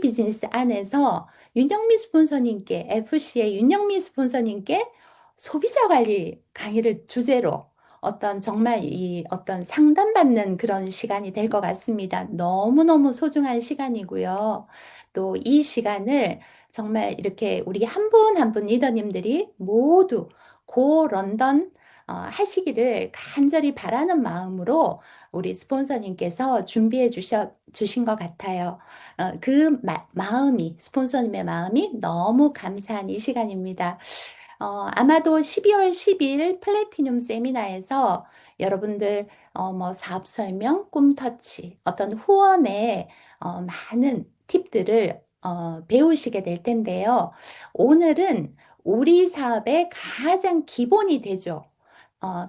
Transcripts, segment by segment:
비즈니스 안에서 윤영미 스폰서님께, FC의 윤영미 스폰서님께 소비자 관리 강의를 주제로 어떤 정말 이 어떤 상담받는 그런 시간이 될 것 같습니다. 너무너무 소중한 시간이고요. 또 이 시간을 정말 이렇게 우리 한 분 한 분 리더님들이 모두 고 런던 하시기를 간절히 바라는 마음으로 우리 스폰서님께서 준비해 주신 것 같아요. 그 마음이, 스폰서님의 마음이 너무 감사한 이 시간입니다. 아마도 12월 10일 플래티늄 세미나에서 여러분들 뭐 사업 설명, 꿈터치, 어떤 후원의 많은 팁들을 배우시게 될 텐데요. 오늘은 우리 사업의 가장 기본이 되죠.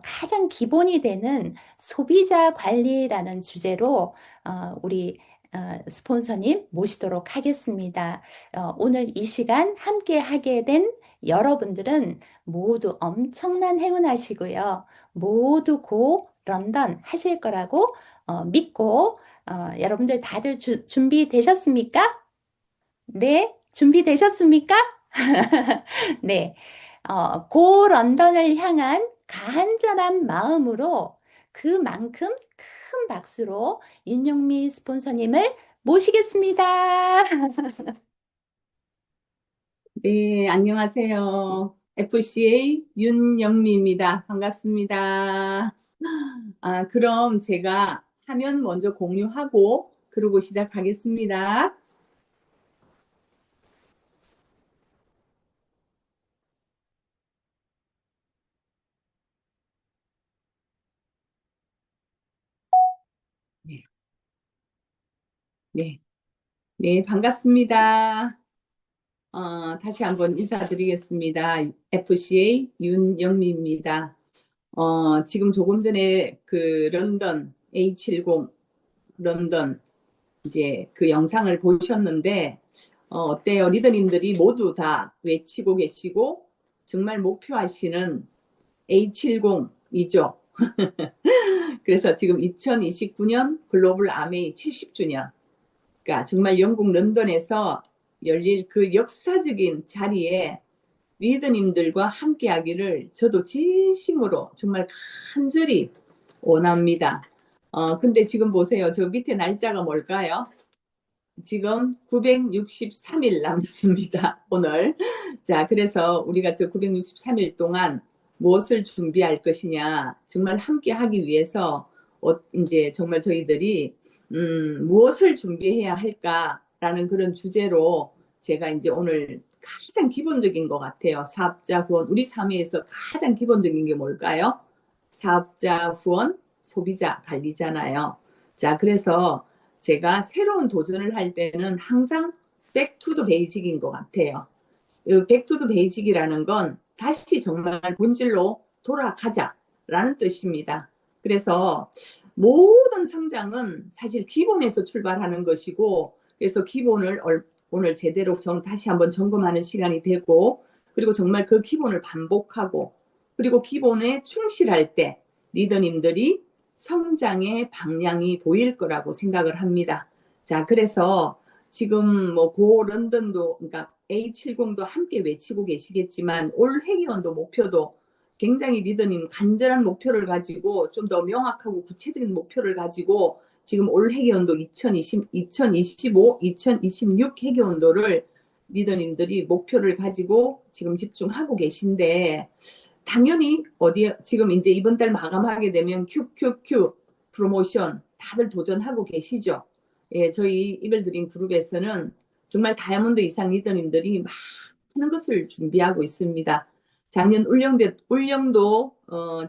가장 기본이 되는 소비자 관리라는 주제로 우리 스폰서님 모시도록 하겠습니다. 오늘 이 시간 함께 하게 된 여러분들은 모두 엄청난 행운하시고요. 모두 고 런던 하실 거라고 믿고 여러분들 다들 준비되셨습니까? 네, 준비되셨습니까? 네, 고 런던을 향한 간절한 마음으로 그만큼 큰 박수로 윤영미 스폰서님을 모시겠습니다. 네, 안녕하세요. FCA 윤영미입니다. 반갑습니다. 그럼 제가 화면 먼저 공유하고 그러고 시작하겠습니다. 네, 네, 네, 반갑습니다. 다시 한번 인사드리겠습니다. FCA 윤영미입니다. 지금 조금 전에 그 런던 A70 런던 이제 그 영상을 보셨는데 어때요? 리더님들이 모두 다 외치고 계시고 정말 목표하시는 A70이죠. 그래서 지금 2029년 글로벌 아메이 70주년, 그러니까 정말 영국 런던에서 열릴 그 역사적인 자리에 리더님들과 함께하기를 저도 진심으로 정말 간절히 원합니다. 근데 지금 보세요. 저 밑에 날짜가 뭘까요? 지금 963일 남습니다. 오늘. 자, 그래서 우리가 저 963일 동안 무엇을 준비할 것이냐, 정말 함께 하기 위해서 이제 정말 저희들이 무엇을 준비해야 할까라는 그런 주제로 제가 이제 오늘 가장 기본적인 것 같아요. 사업자 후원, 우리 삶에서 가장 기본적인 게 뭘까요? 사업자 후원, 소비자 관리잖아요. 자, 그래서 제가 새로운 도전을 할 때는 항상 백투더 베이직인 것 같아요. 백투더 베이직이라는 건 다시 정말 본질로 돌아가자라는 뜻입니다. 그래서 모든 성장은 사실 기본에서 출발하는 것이고, 그래서 기본을 오늘 제대로 다시 한번 점검하는 시간이 되고, 그리고 정말 그 기본을 반복하고, 그리고 기본에 충실할 때 리더님들이 성장의 방향이 보일 거라고 생각을 합니다. 자, 그래서 지금 뭐 고 런던도, 그러니까 A70도 함께 외치고 계시겠지만 올 회계연도 목표도 굉장히 리더님 간절한 목표를 가지고 좀 더 명확하고 구체적인 목표를 가지고 지금 올 회계연도 2025, 2026 회계연도를 리더님들이 목표를 가지고 지금 집중하고 계신데, 당연히 어디에 지금 이제 이번 달 마감하게 되면 QQQ 프로모션 다들 도전하고 계시죠. 예, 저희 이글드림 그룹에서는 정말 다이아몬드 이상 리더님들이 많은 것을 준비하고 있습니다. 작년 울령도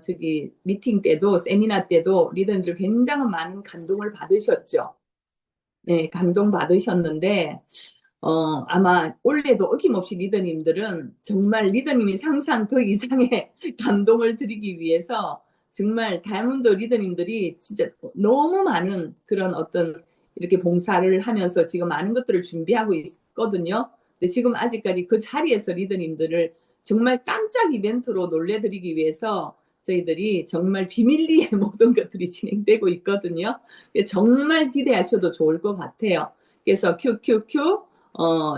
저기 미팅 때도 세미나 때도 리더님들 굉장히 많은 감동을 받으셨죠. 네, 감동 받으셨는데 아마 올해도 어김없이 리더님들은 정말 리더님이 상상 그 이상의 감동을 드리기 위해서 정말 다이아몬드 리더님들이 진짜 너무 많은 그런 어떤 이렇게 봉사를 하면서 지금 많은 것들을 준비하고 있거든요. 근데 지금 아직까지 그 자리에서 리더님들을 정말 깜짝 이벤트로 놀래드리기 위해서 저희들이 정말 비밀리에 모든 것들이 진행되고 있거든요. 정말 기대하셔도 좋을 것 같아요. 그래서 QQQ,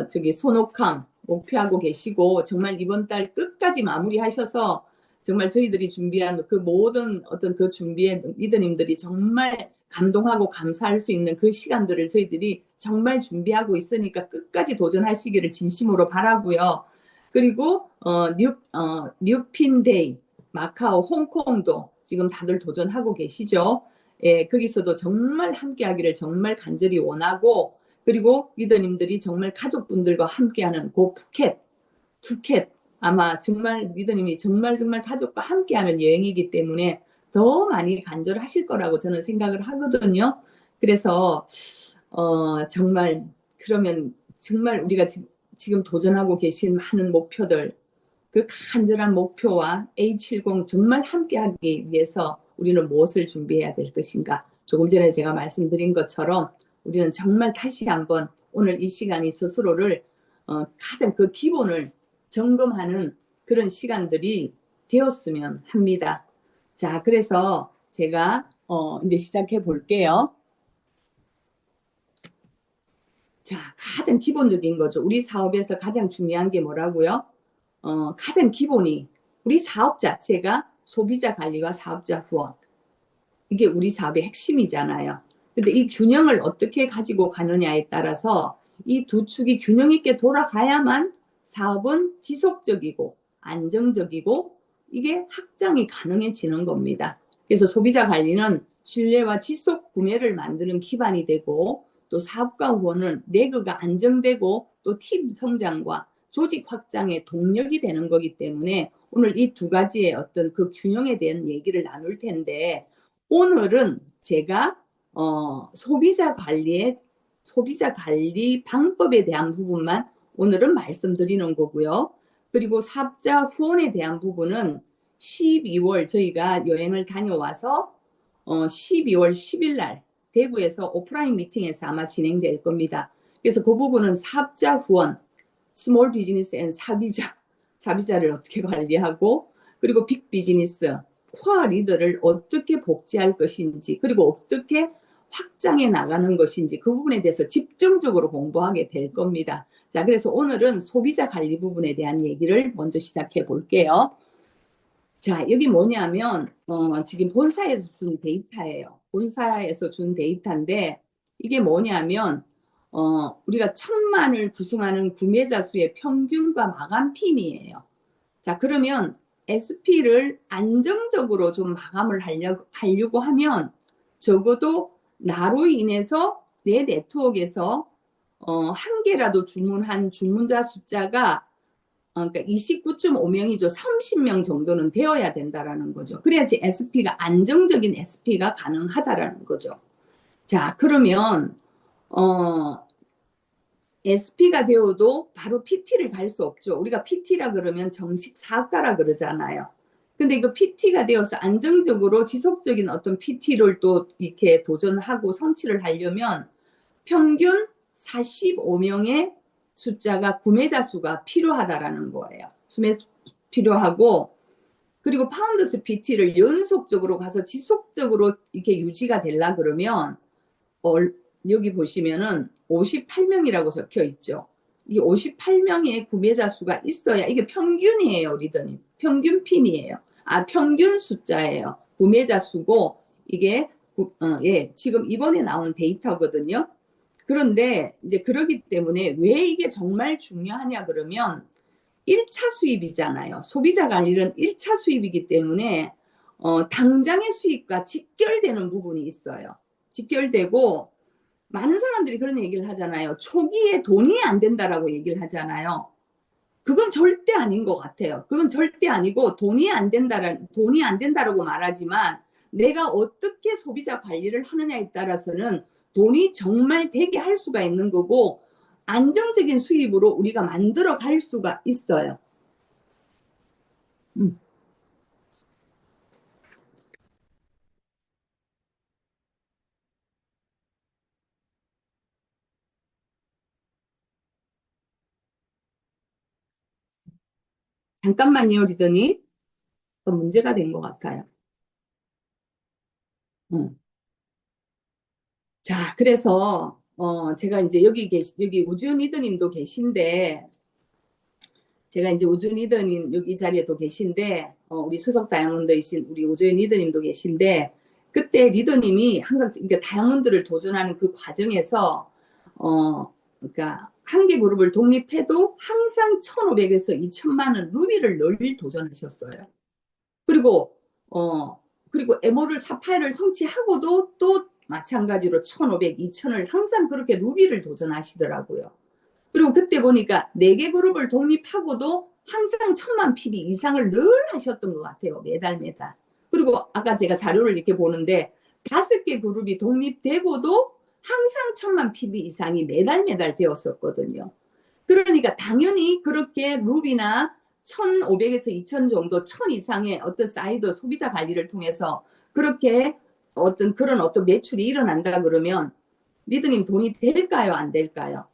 저기 손옥함 목표하고 계시고, 정말 이번 달 끝까지 마무리하셔서 정말 저희들이 준비한 그 모든 어떤 그 준비에 리더님들이 정말 감동하고 감사할 수 있는 그 시간들을 저희들이 정말 준비하고 있으니까 끝까지 도전하시기를 진심으로 바라고요. 그리고 뉴핀데이, 마카오, 홍콩도 지금 다들 도전하고 계시죠. 예, 거기서도 정말 함께하기를 정말 간절히 원하고, 그리고 리더님들이 정말 가족분들과 함께하는 그 푸켓 아마 정말 리더님이 정말 정말 가족과 함께하는 여행이기 때문에 더 많이 간절하실 거라고 저는 생각을 하거든요. 그래서 정말 그러면 정말 우리가 지금 도전하고 계신 많은 목표들, 그 간절한 목표와 A70 정말 함께하기 위해서 우리는 무엇을 준비해야 될 것인가? 조금 전에 제가 말씀드린 것처럼 우리는 정말 다시 한번 오늘 이 시간이 스스로를 가장 그 기본을 점검하는 그런 시간들이 되었으면 합니다. 자, 그래서 제가 이제 시작해 볼게요. 자, 가장 기본적인 거죠. 우리 사업에서 가장 중요한 게 뭐라고요? 가장 기본이 우리 사업 자체가 소비자 관리와 사업자 후원. 이게 우리 사업의 핵심이잖아요. 근데 이 균형을 어떻게 가지고 가느냐에 따라서 이 두 축이 균형 있게 돌아가야만 사업은 지속적이고 안정적이고 이게 확장이 가능해지는 겁니다. 그래서 소비자 관리는 신뢰와 지속 구매를 만드는 기반이 되고, 또 사업가 후원은 레그가 안정되고 또 팀 성장과 조직 확장의 동력이 되는 거기 때문에 오늘 이 두 가지의 어떤 그 균형에 대한 얘기를 나눌 텐데, 오늘은 제가 소비자 관리 방법에 대한 부분만 오늘은 말씀드리는 거고요. 그리고 사업자 후원에 대한 부분은 12월 저희가 여행을 다녀와서 12월 10일 날 대구에서 오프라인 미팅에서 아마 진행될 겁니다. 그래서 그 부분은 사업자 후원, 스몰 비즈니스 앤 사비자를 어떻게 관리하고, 그리고 빅 비즈니스 코어 리더를 어떻게 복지할 것인지, 그리고 어떻게 확장해 나가는 것인지, 그 부분에 대해서 집중적으로 공부하게 될 겁니다. 자, 그래서 오늘은 소비자 관리 부분에 대한 얘기를 먼저 시작해 볼게요. 자, 여기 뭐냐면 지금 본사에서 준 데이터예요. 본사에서 준 데이터인데, 이게 뭐냐면 우리가 1,000만을 구성하는 구매자 수의 평균과 마감 핀이에요. 자, 그러면 SP를 안정적으로 좀 마감을 하려고 하면 적어도 나로 인해서 내 네트워크에서 한 개라도 주문한 주문자 숫자가 그러니까 29.5명이죠. 30명 정도는 되어야 된다라는 거죠. 그래야지 SP가 안정적인 SP가 가능하다라는 거죠. 자, 그러면 SP가 되어도 바로 PT를 갈 수 없죠. 우리가 PT라 그러면 정식 사업가라 그러잖아요. 근데 이거 PT가 되어서 안정적으로 지속적인 어떤 PT를 또 이렇게 도전하고 성취를 하려면 평균 45명의 숫자가 구매자 수가 필요하다라는 거예요. 필요하고, 그리고 파운더스 PT를 연속적으로 가서 지속적으로 이렇게 유지가 되려 그러면 여기 보시면은 58명이라고 적혀 있죠. 이 58명의 구매자 수가 있어야 이게 평균이에요, 리더님. 평균 핀이에요. 평균 숫자예요. 구매자 수고 이게 예, 지금 이번에 나온 데이터거든요. 그런데 이제 그러기 때문에 왜 이게 정말 중요하냐 그러면 1차 수입이잖아요. 소비자 관리는 1차 수입이기 때문에 당장의 수입과 직결되는 부분이 있어요. 직결되고, 많은 사람들이 그런 얘기를 하잖아요. 초기에 돈이 안 된다라고 얘기를 하잖아요. 그건 절대 아닌 것 같아요. 그건 절대 아니고 돈이 안 된다라고 말하지만 내가 어떻게 소비자 관리를 하느냐에 따라서는 돈이 정말 되게 할 수가 있는 거고 안정적인 수입으로 우리가 만들어 갈 수가 있어요. 음. 잠깐만요, 리더니. 문제가 된 것 같아요. 음. 자, 그래서 제가 이제 여기 우주 리더님도 계신데, 제가 이제 우주 리더님 여기 자리에도 계신데, 우리 수석 다이아몬드이신 우리 우주 리더님도 계신데, 그때 리더님이 항상 그러니까 다이아몬드를 도전하는 그 과정에서, 그러니까 한 개 그룹을 독립해도 항상 1,500에서 2,000만 원 루비를 늘 도전하셨어요. 그리고 그리고 에모를 사파이어를 성취하고도 또 마찬가지로 1,500, 2,000을 항상 그렇게 루비를 도전하시더라고요. 그리고 그때 보니까 4개 그룹을 독립하고도 항상 1,000만 PB 이상을 늘 하셨던 것 같아요. 매달 매달. 그리고 아까 제가 자료를 이렇게 보는데 5개 그룹이 독립되고도 항상 1,000만 PB 이상이 매달 매달 되었었거든요. 그러니까 당연히 그렇게 루비나 1,500에서 2,000 정도, 1,000 이상의 어떤 사이드 소비자 관리를 통해서 그렇게 그런 어떤 매출이 일어난다 그러면 리드님 돈이 될까요? 안 될까요?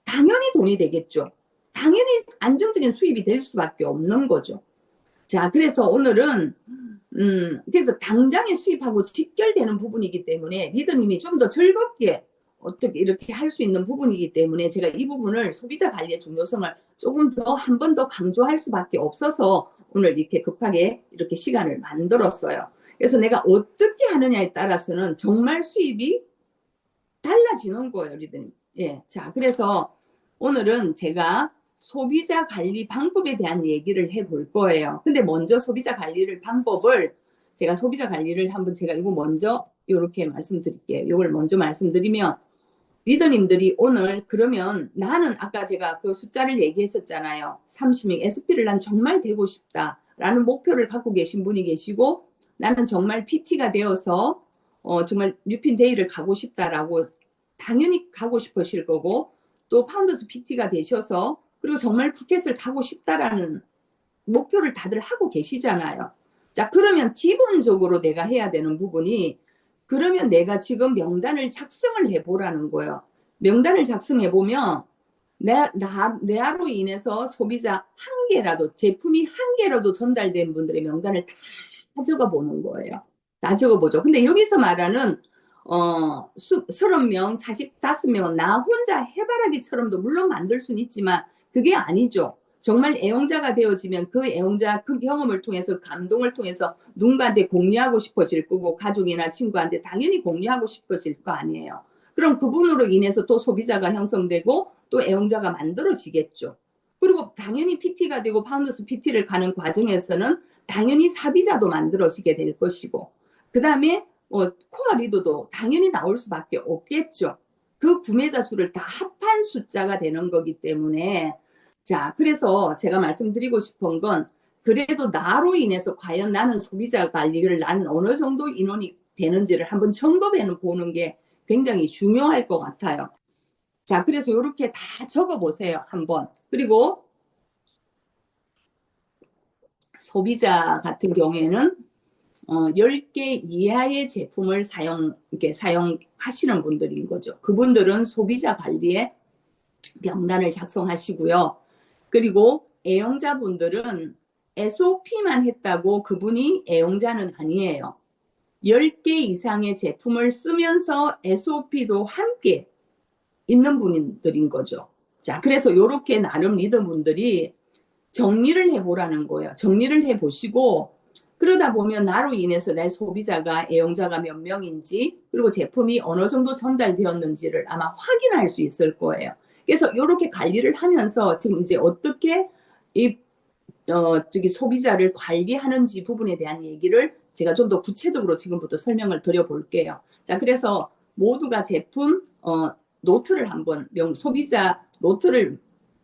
당연히 돈이 되겠죠. 당연히 안정적인 수입이 될 수밖에 없는 거죠. 자, 그래서 오늘은 그래서 당장에 수입하고 직결되는 부분이기 때문에 리더님이 좀 더 즐겁게 어떻게 이렇게 할 수 있는 부분이기 때문에 제가 이 부분을 소비자 관리의 중요성을 조금 더 한 번 더 강조할 수밖에 없어서 오늘 이렇게 급하게 이렇게 시간을 만들었어요. 그래서 내가 어떻게 하느냐에 따라서는 정말 수입이 달라지는 거예요, 리더님. 예. 자, 그래서 오늘은 제가 소비자 관리 방법에 대한 얘기를 해볼 거예요. 근데 먼저 소비자 관리를 방법을 제가 소비자 관리를 한번 제가 이거 먼저 이렇게 말씀드릴게요. 이걸 먼저 말씀드리면 리더님들이 오늘 그러면 나는 아까 제가 그 숫자를 얘기했었잖아요. 30명 SP를 난 정말 되고 싶다라는 목표를 갖고 계신 분이 계시고 나는 정말 PT가 되어서 정말 뉴핀데이를 가고 싶다라고 당연히 가고 싶으실 거고 또 파운더스 PT가 되셔서 그리고 정말 푸켓을 가고 싶다라는 목표를 다들 하고 계시잖아요. 자, 그러면 기본적으로 내가 해야 되는 부분이 그러면 내가 지금 명단을 작성을 해보라는 거예요. 명단을 작성해보면 내로 인해서 소비자 한 개라도 제품이 한 개라도 전달된 분들의 명단을 다 적어보는 거예요. 다 적어보죠. 근데 여기서 말하는 30명, 45명은 나 혼자 해바라기처럼도 물론 만들 수는 있지만 그게 아니죠. 정말 애용자가 되어지면 그 애용자 그 경험을 통해서 감동을 통해서 누군가한테 공유하고 싶어질 거고 가족이나 친구한테 당연히 공유하고 싶어질 거 아니에요. 그럼 그분으로 인해서 또 소비자가 형성되고 또 애용자가 만들어지겠죠. 그리고 당연히 PT가 되고 파운더스 PT를 가는 과정에서는 당연히 사비자도 만들어지게 될 것이고 그 다음에 코어 리더도 당연히 나올 수밖에 없겠죠. 그 구매자 수를 다 합한 숫자가 되는 거기 때문에 자, 그래서 제가 말씀드리고 싶은 건 그래도 나로 인해서 과연 나는 소비자 관리를 나는 어느 정도 인원이 되는지를 한번 점검해 보는 게 굉장히 중요할 것 같아요. 자, 그래서 이렇게 다 적어보세요, 한번. 그리고 소비자 같은 경우에는 10개 이하의 제품을 이렇게 사용하시는 분들인 거죠. 그분들은 소비자 관리에 명단을 작성하시고요. 그리고 애용자분들은 SOP만 했다고 그분이 애용자는 아니에요. 10개 이상의 제품을 쓰면서 SOP도 함께 있는 분들인 거죠. 자, 그래서 이렇게 나름 리더분들이 정리를 해보라는 거예요. 정리를 해보시고 그러다 보면 나로 인해서 내 소비자가 애용자가 몇 명인지 그리고 제품이 어느 정도 전달되었는지를 아마 확인할 수 있을 거예요. 그래서 이렇게 관리를 하면서 지금 이제 어떻게 이 저기 소비자를 관리하는지 부분에 대한 얘기를 제가 좀 더 구체적으로 지금부터 설명을 드려볼게요. 자, 그래서 모두가 제품 노트를 한번 소비자 노트를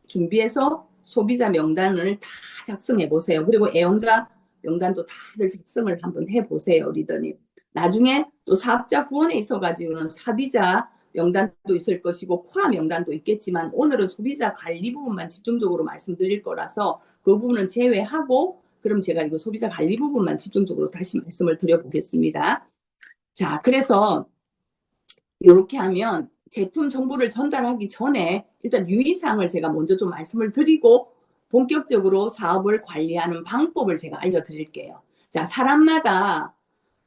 준비해서 소비자 명단을 다 작성해 보세요. 그리고 애용자 명단도 다들 작성을 한번 해 보세요, 리더님. 나중에 또 사업자 후원에 있어가지고는 사비자 명단도 있을 것이고 코아 명단도 있겠지만 오늘은 소비자 관리 부분만 집중적으로 말씀드릴 거라서 그 부분은 제외하고 그럼 제가 이거 소비자 관리 부분만 집중적으로 다시 말씀을 드려보겠습니다. 자, 그래서 이렇게 하면 제품 정보를 전달하기 전에 일단 유의사항을 제가 먼저 좀 말씀을 드리고 본격적으로 사업을 관리하는 방법을 제가 알려드릴게요. 자, 사람마다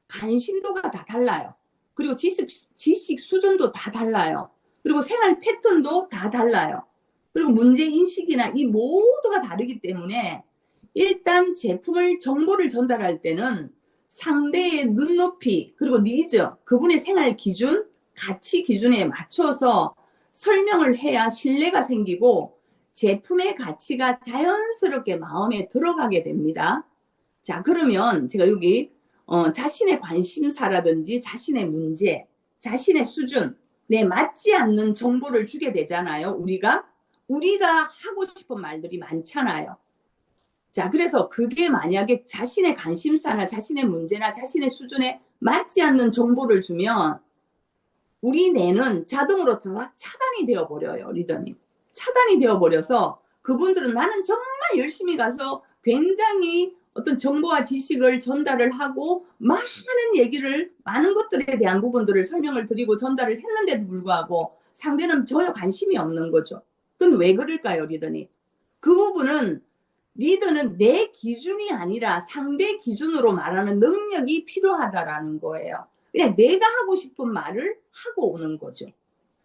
관심도가 다 달라요. 그리고 지식 수준도 다 달라요. 그리고 생활 패턴도 다 달라요. 그리고 문제 인식이나 이 모두가 다르기 때문에 일단 정보를 전달할 때는 상대의 눈높이, 그리고 니즈, 그분의 생활 기준, 가치 기준에 맞춰서 설명을 해야 신뢰가 생기고 제품의 가치가 자연스럽게 마음에 들어가게 됩니다. 자, 그러면 제가 여기 자신의 관심사라든지 자신의 문제, 자신의 수준에 맞지 않는 정보를 주게 되잖아요. 우리가 하고 싶은 말들이 많잖아요. 자, 그래서 그게 만약에 자신의 관심사나 자신의 문제나 자신의 수준에 맞지 않는 정보를 주면 우리 뇌는 자동으로 다 차단이 되어버려요, 리더님. 차단이 되어버려서 그분들은 나는 정말 열심히 가서 굉장히 어떤 정보와 지식을 전달을 하고 많은 것들에 대한 부분들을 설명을 드리고 전달을 했는데도 불구하고 상대는 전혀 관심이 없는 거죠. 그건 왜 그럴까요, 리더님? 그 부분은 리더는 내 기준이 아니라 상대 기준으로 말하는 능력이 필요하다라는 거예요. 그냥 내가 하고 싶은 말을 하고 오는 거죠.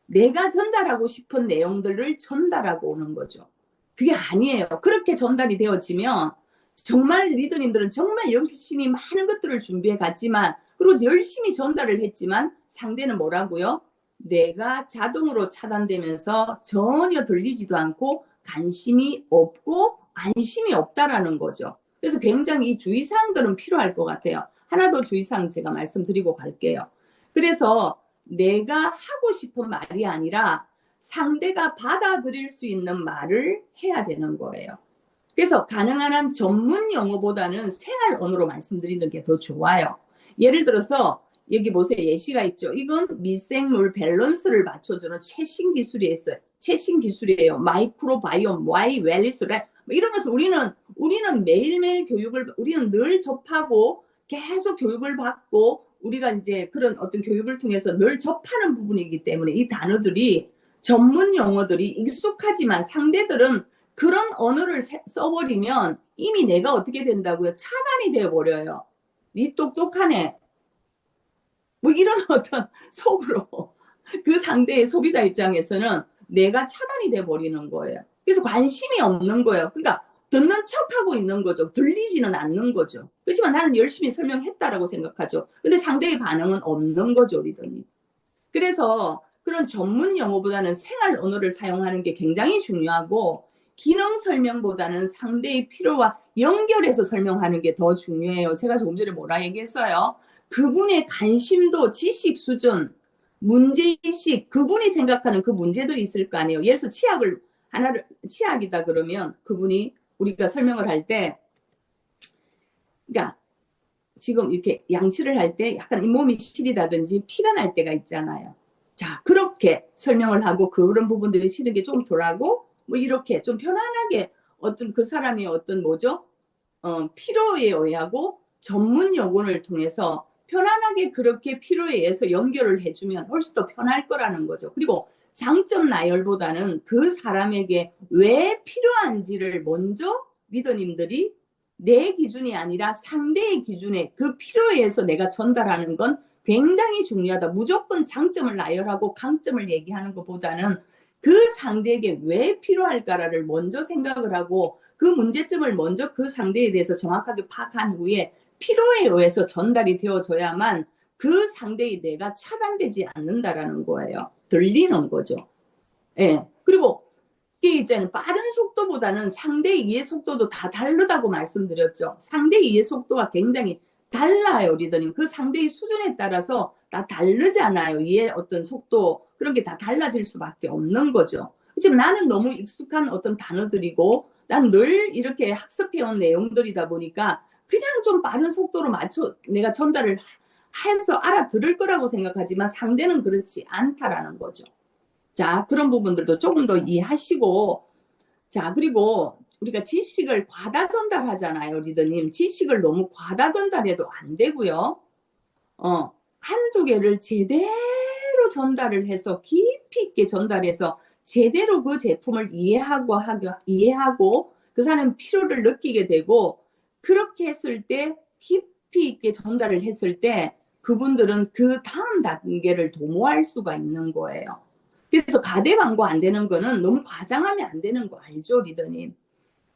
내가 전달하고 싶은 내용들을 전달하고 오는 거죠. 그게 아니에요. 그렇게 전달이 되어지면 정말 리더님들은 정말 열심히 많은 것들을 준비해 갔지만, 그리고 열심히 전달을 했지만 상대는 뭐라고요? 내가 자동으로 차단되면서 전혀 들리지도 않고 관심이 없고 안심이 없다라는 거죠. 그래서 굉장히 이 주의사항들은 필요할 것 같아요. 하나 더 주의사항 제가 말씀드리고 갈게요. 그래서 내가 하고 싶은 말이 아니라 상대가 받아들일 수 있는 말을 해야 되는 거예요. 그래서 가능한 한 전문 용어보다는 생활 언어로 말씀드리는 게 더 좋아요. 예를 들어서 여기 보세요. 예시가 있죠. 이건 미생물 밸런스를 맞춰주는 최신 기술이 있어요. 최신 기술이에요. 마이크로바이옴, Y 웰리스 이러면서 우리는 매일매일 우리는 늘 접하고 계속 교육을 받고 우리가 이제 그런 어떤 교육을 통해서 늘 접하는 부분이기 때문에 이 단어들이 전문 용어들이 익숙하지만 상대들은 그런 언어를 써버리면 이미 내가 어떻게 된다고요? 차단이 되어버려요. 니 똑똑하네. 뭐 이런 어떤 속으로 그 상대의 소비자 입장에서는 내가 차단이 돼버리는 거예요. 그래서 관심이 없는 거예요. 그러니까 듣는 척하고 있는 거죠. 들리지는 않는 거죠. 그렇지만 나는 열심히 설명했다라고 생각하죠. 근데 상대의 반응은 없는 거죠, 리더님. 그래서 그런 전문 용어보다는 생활 언어를 사용하는 게 굉장히 중요하고 기능 설명보다는 상대의 필요와 연결해서 설명하는 게 더 중요해요. 제가 조금 전에 뭐라 얘기했어요? 그분의 관심도, 지식 수준, 문제인식, 그분이 생각하는 그 문제들이 있을 거 아니에요. 예를 들어서 치약이다 그러면 그분이 우리가 설명을 할 때, 그러니까 지금 이렇게 양치를 할 때 약간 잇몸이 시리다든지 피가 날 때가 있잖아요. 자, 그렇게 설명을 하고 그런 부분들이 싫은 게 좀 덜하고 뭐 이렇게 좀 편안하게 어떤 그 사람의 어떤 뭐죠? 필요에 의하고 전문 용어를 통해서 편안하게 그렇게 필요에 의해서 연결을 해주면 훨씬 더 편할 거라는 거죠. 그리고 장점 나열보다는 그 사람에게 왜 필요한지를 먼저 리더님들이 내 기준이 아니라 상대의 기준에 그 필요에 의해서 내가 전달하는 건 굉장히 중요하다. 무조건 장점을 나열하고 강점을 얘기하는 것보다는 그 상대에게 왜 필요할까를 먼저 생각을 하고 그 문제점을 먼저 그 상대에 대해서 정확하게 파악한 후에 필요에 의해서 전달이 되어져야만 그 상대의 뇌가 차단되지 않는다라는 거예요. 들리는 거죠. 예. 그리고 이게 이제는 빠른 속도보다는 상대 이해 속도도 다 다르다고 말씀드렸죠. 상대 이해 속도가 굉장히 달라요, 리더님. 그 상대의 수준에 따라서 다 다르잖아요. 이해 어떤 속도, 그런 게 다 달라질 수밖에 없는 거죠. 지금 나는 너무 익숙한 어떤 단어들이고, 난 늘 이렇게 학습해온 내용들이다 보니까 그냥 좀 빠른 속도로 맞춰 내가 전달을 해서 알아들을 거라고 생각하지만 상대는 그렇지 않다라는 거죠. 자, 그런 부분들도 조금 더 이해하시고, 자, 그리고 우리가 지식을 과다 전달하잖아요, 리더님. 지식을 너무 과다 전달해도 안 되고요. 한두 개를 제대로 전달을 해서 깊이 있게 전달해서 제대로 그 제품을 이해하고 그 사람 필요를 느끼게 되고, 그렇게 했을 때 깊이 있게 전달을 했을 때 그분들은 그 다음 단계를 도모할 수가 있는 거예요. 그래서 가대 광고 안 되는 거는 너무 과장하면 안 되는 거 알죠, 리더님?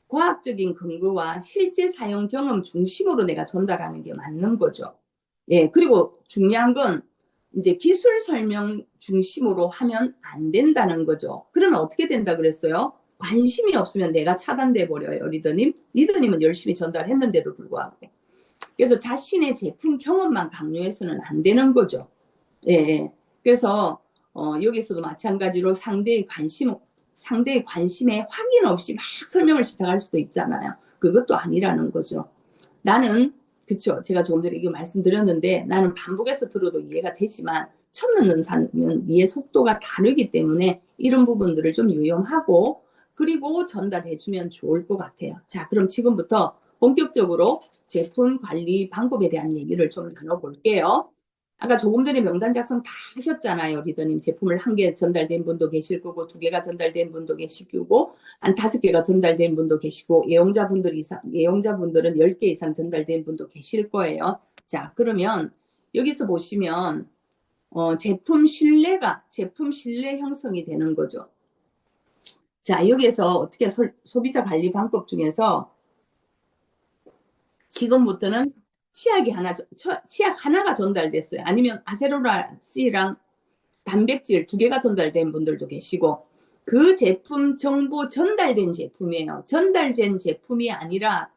과학적인 근거와 실제 사용 경험 중심으로 내가 전달하는 게 맞는 거죠. 예, 그리고 중요한 건 이제 기술 설명 중심으로 하면 안 된다는 거죠. 그러면 어떻게 된다 그랬어요? 관심이 없으면 내가 차단돼 버려요, 리더님. 리더님은 열심히 전달했는데도 불구하고. 그래서 자신의 제품 경험만 강요해서는 안 되는 거죠. 예. 그래서 여기서도 마찬가지로 상대의 관심에 확인 없이 막 설명을 시작할 수도 있잖아요. 그것도 아니라는 거죠. 나는 그쵸. 제가 조금 전에 이거 말씀드렸는데 나는 반복해서 들어도 이해가 되지만 처음 듣는 사람은 이해 속도가 다르기 때문에 이런 부분들을 좀 유용하고 그리고 전달해주면 좋을 것 같아요. 자, 그럼 지금부터 본격적으로 제품 관리 방법에 대한 얘기를 좀 나눠볼게요. 아까 조금 전에 명단 작성 다 하셨잖아요, 리더님. 제품을 한 개 전달된 분도 계실 거고, 두 개가 전달된 분도 계시고, 한 다섯 개가 전달된 분도 계시고, 예용자분들은 10개 이상 전달된 분도 계실 거예요. 자, 그러면 여기서 보시면, 제품 신뢰 형성이 되는 거죠. 자, 여기에서 어떻게 소비자 관리 방법 중에서 지금부터는 치약 하나가 전달됐어요. 아니면 아세로라 C랑 단백질 두 개가 전달된 분들도 계시고 그 제품 정보 전달된 제품이에요. 전달된 제품이 아니라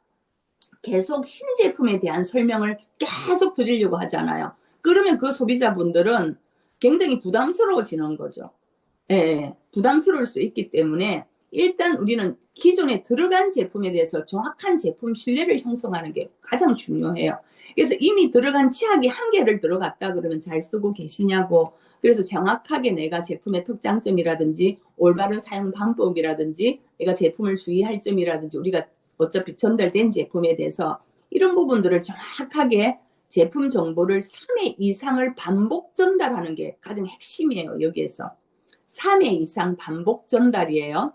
계속 신제품에 대한 설명을 계속 드리려고 하잖아요. 그러면 그 소비자분들은 굉장히 부담스러워지는 거죠. 예, 예, 부담스러울 수 있기 때문에 일단 우리는 기존에 들어간 제품에 대해서 정확한 제품 신뢰를 형성하는 게 가장 중요해요. 그래서 이미 들어간 치약이 한 개를 들어갔다 그러면 잘 쓰고 계시냐고 그래서 정확하게 내가 제품의 특장점이라든지 올바른 사용 방법이라든지 내가 제품을 주의할 점이라든지 우리가 어차피 전달된 제품에 대해서 이런 부분들을 정확하게 제품 정보를 3회 이상을 반복 전달하는 게 가장 핵심이에요. 여기에서. 3회 이상 반복 전달이에요.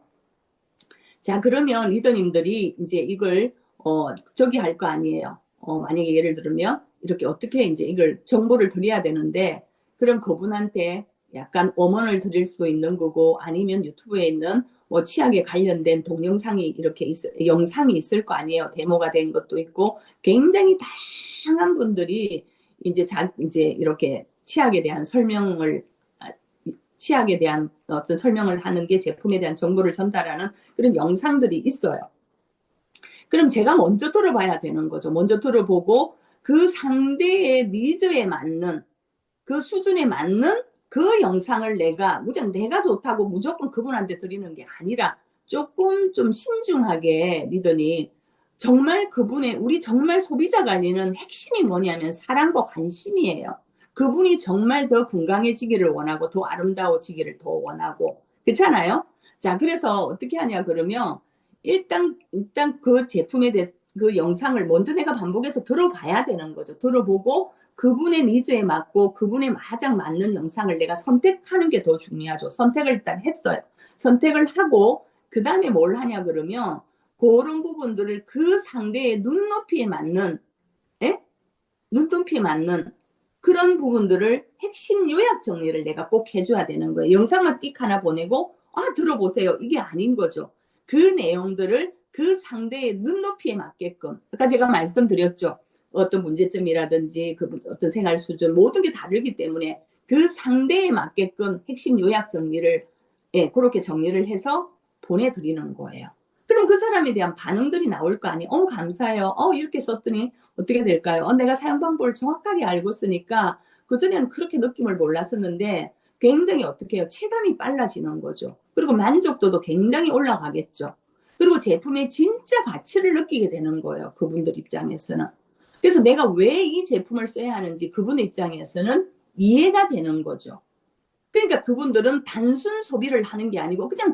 자, 그러면 리더님들이 이제 이걸 저기 할 거 아니에요. 만약에 예를 들면 이렇게 어떻게 이제 이걸 정보를 드려야 되는데 그럼 그분한테 약간 엄언을 드릴 수도 있는 거고 아니면 유튜브에 있는 뭐 치약에 관련된 동영상이 이렇게 영상이 있을 거 아니에요. 데모가 된 것도 있고 굉장히 다양한 분들이 이제 이렇게 치약에 대한 어떤 설명을 하는 게 제품에 대한 정보를 전달하는 그런 영상들이 있어요. 그럼 제가 먼저 들어봐야 되는 거죠. 먼저 들어보고 그 상대의 니즈에 맞는 그 수준에 맞는 그 영상을 내가 좋다고 무조건 그분한테 드리는 게 아니라 조금 좀 신중하게 리더니 정말 우리 정말 소비자 관리는 핵심이 뭐냐면 사랑과 관심이에요. 그분이 정말 더 건강해지기를 원하고 더 아름다워지기를 더 원하고 그렇잖아요. 자, 그래서 어떻게 하냐 그러면 일단 그 제품에 대해서 그 영상을 먼저 내가 반복해서 들어봐야 되는 거죠. 들어보고 그분의 니즈에 맞고 그분의 가장 맞는 영상을 내가 선택하는 게 더 중요하죠. 선택을 일단 했어요. 선택을 하고 그 다음에 뭘 하냐 그러면 그런 부분들을 그 상대의 눈높이에 맞는 예? 눈높이에 맞는 그런 부분들을 핵심 요약 정리를 내가 꼭 해줘야 되는 거예요. 영상만 띡 하나 보내고 들어보세요. 이게 아닌 거죠. 그 내용들을 그 상대의 눈높이에 맞게끔 아까 제가 말씀드렸죠. 어떤 문제점이라든지 그 어떤 생활 수준 모든 게 다르기 때문에 그 상대에 맞게끔 핵심 요약 정리를 그렇게 정리를 해서 보내드리는 거예요. 그럼 그 사람에 대한 반응들이 나올 거 아니에요. 감사해요. 이렇게 썼더니 어떻게 될까요? 내가 사용 방법을 정확하게 알고 쓰니까 그전에는 그렇게 느낌을 몰랐었는데 굉장히 어떻게 해요? 체감이 빨라지는 거죠. 그리고 만족도도 굉장히 올라가겠죠. 그리고 제품의 진짜 가치를 느끼게 되는 거예요. 그분들 입장에서는. 그래서 내가 왜 이 제품을 써야 하는지 그분의 입장에서는 이해가 되는 거죠. 그러니까 그분들은 단순 소비를 하는 게 아니고 그냥